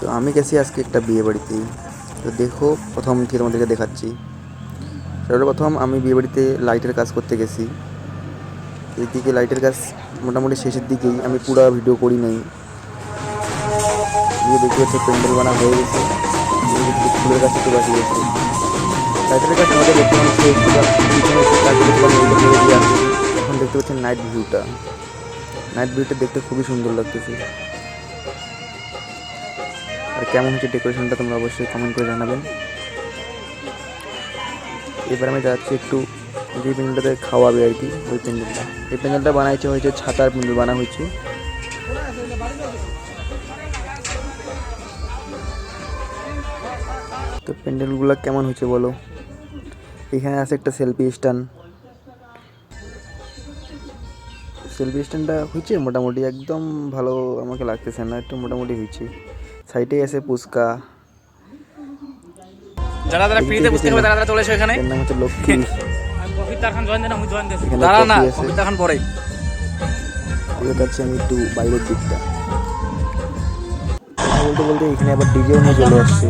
তো আমি গেছি আজকে একটা বিয়ে বাড়িতে। তো দেখো, প্রথম থেকে তোমাদেরকে দেখাচ্ছি। সর্বপ্রথম আমি বিয়ে বাড়িতে লাইটের কাজ করতে গেছি। এইদিকে লাইটের কাজ মোটামুটি শেষের দিকেই, আমি পুরো ভিডিও করি নাই। দিয়ে দেখতে পাচ্ছি প্যান্ডেল বানা হয়ে গেছে, ফুলের কাজ একটু বাকি গেছে। লাইটের কাজ আমাদের বর্তমানে শেষ, পিছনে একটু কাজ দিয়ে আসছে। এখন দেখতে পাচ্ছেন নাইট ভিউটা। নাইট ভিউটা দেখতে খুবই সুন্দর লাগতেছে। আর কেমন হচ্ছে ডেকোরেশনটা তোমরা অবশ্যই কমেন্ট করে জানাবেন। এবার আমি যাচ্ছি একটু যে প্যান্ডেলটাতে খাওয়াবে আর কি, ওই প্যান্ডেলটা। এই প্যান্ডেলটা বানাইছে হয়েছে ছাতার প্যান্ডেল বানা হয়েছে। তো প্যান্ডেলগুলো কেমন হয়েছে বলো। এখানে আছে একটা সেলফি স্ট্যান্ড। সেলফি স্ট্যান্ডটা হয়েছে মোটামুটি, একদম ভালো আমাকে লাগতেছে না, একটু মোটামুটি হয়েছে। সাইডে আছে ফুচকা। যারা যারা ফ্রিতে বুঝতে হবে তারা চলে এসো এখানে। এর নাম হচ্ছে লক্ষ্মী। কবিতা খান জয়েন দেন, আমি জয়েন দেন। এখানে দাঁড়া না, কফি আছে। কবিতা খান পরে। এবার যাচ্ছি আমি একটু বাইরের দিকটা। বলতে বলতে এখানে আবার ডিজেও নিয়ে চলে আসছে।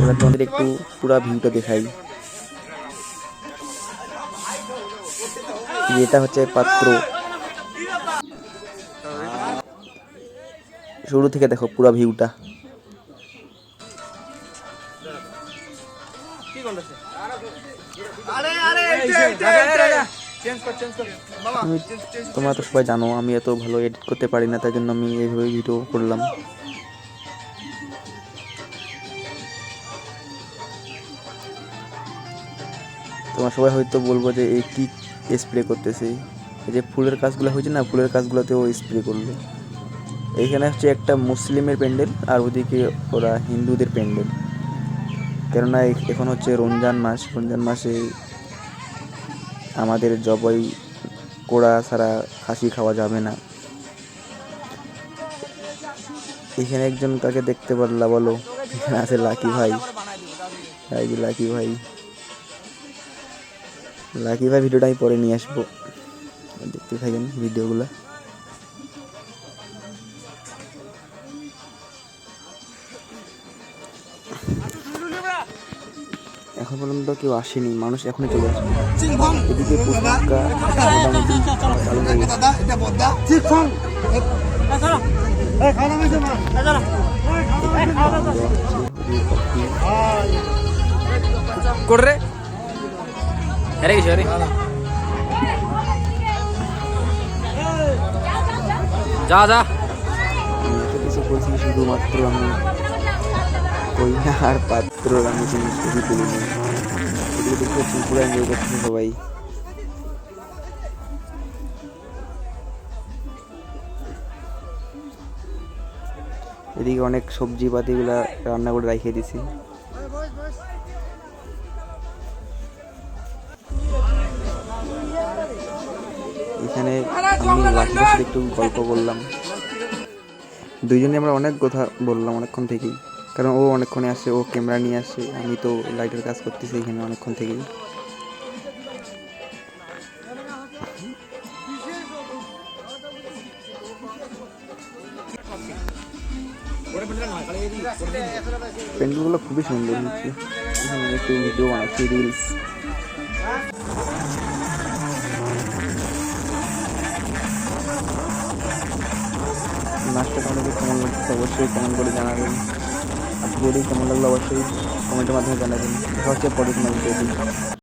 এবার তোমাদের একটু পুরা ভিউটা দেখাই। এটা হচ্ছে পাত্র। শুরু থেকে দেখো পুরা ভিউটা। তোমরা তো সবাই জানো আমি এত ভালো এডিট করতে পারি না, তাই জন্য আমি এইভাবে ভিডিও করলাম। তোমরা সবাই হয়তো বলবো যে এই কি স্প্রে করতেছে। এই যে ফুলের কাজগুলো হয়েছে না, ফুলের কাজগুলোতেও স্প্রে করলো। এইখানে হচ্ছে একটা মুসলিমের প্যান্ডেল, আর ওদিকে ওরা হিন্দুদের প্যান্ডেল। কেননা এখন হচ্ছে রমজান মাস, রমজান মাসে আমাদের জবাই কোড়া ছাড়া খাসি খাওয়া যাবে না। এখানে একজন কাকে দেখতে পারলা বলো? এখানে আছে লাকি ভাই। লাকি ভাই, লাকি ভাই ভিডিওটা আমি পরে নিয়ে আসবো, দেখতে থাকেন ভিডিওগুলো। এখন পর্যন্ত কেউ আসেনি, মানুষ এখনই চলে আসবে। এদিকে ফুচকা মোটামুটি চালু হয়ে গেছে। করে আরে কি সরি যা যা। আমি এত কিছু বলছি, শুধুমাত্র আমি কইনা আর পাত্র আমি কোনো ছবি তুলিনি। এদিকে দেখতে পাচ্ছি পুরো এনজয় করছে সবাই। এদিকে অনেক সবজি পাতিগুলা রান্না করে রাখিয়ে দিছি। এখানে আমি লাকির সাথে একটু গল্প করলাম। দুইজনে আমরা অনেক কথা বললাম অনেকক্ষণ থেকেই, কারণ ও অনেকক্ষণে আসে, ও ক্যামেরা নিয়ে আসে, আমি তো লাইটের কাজ করতেছি এখানে অনেকক্ষণ থেকেই। প্যান্ডেলগুলো খুবই সুন্দর হচ্ছে। এখানে একটু ভিডিও বানাচ্ছি, রিলস। নাচটা তোমাদের কেমন লাগছে অবশ্যই কমেন্ট করে জানাবেন। আর ভিডিওটি কেমন লাগলো অবশ্যই কমেন্টের মাধ্যমে জানাবেন। দেখা হচ্ছে পরের কোনো ভিডিওতে।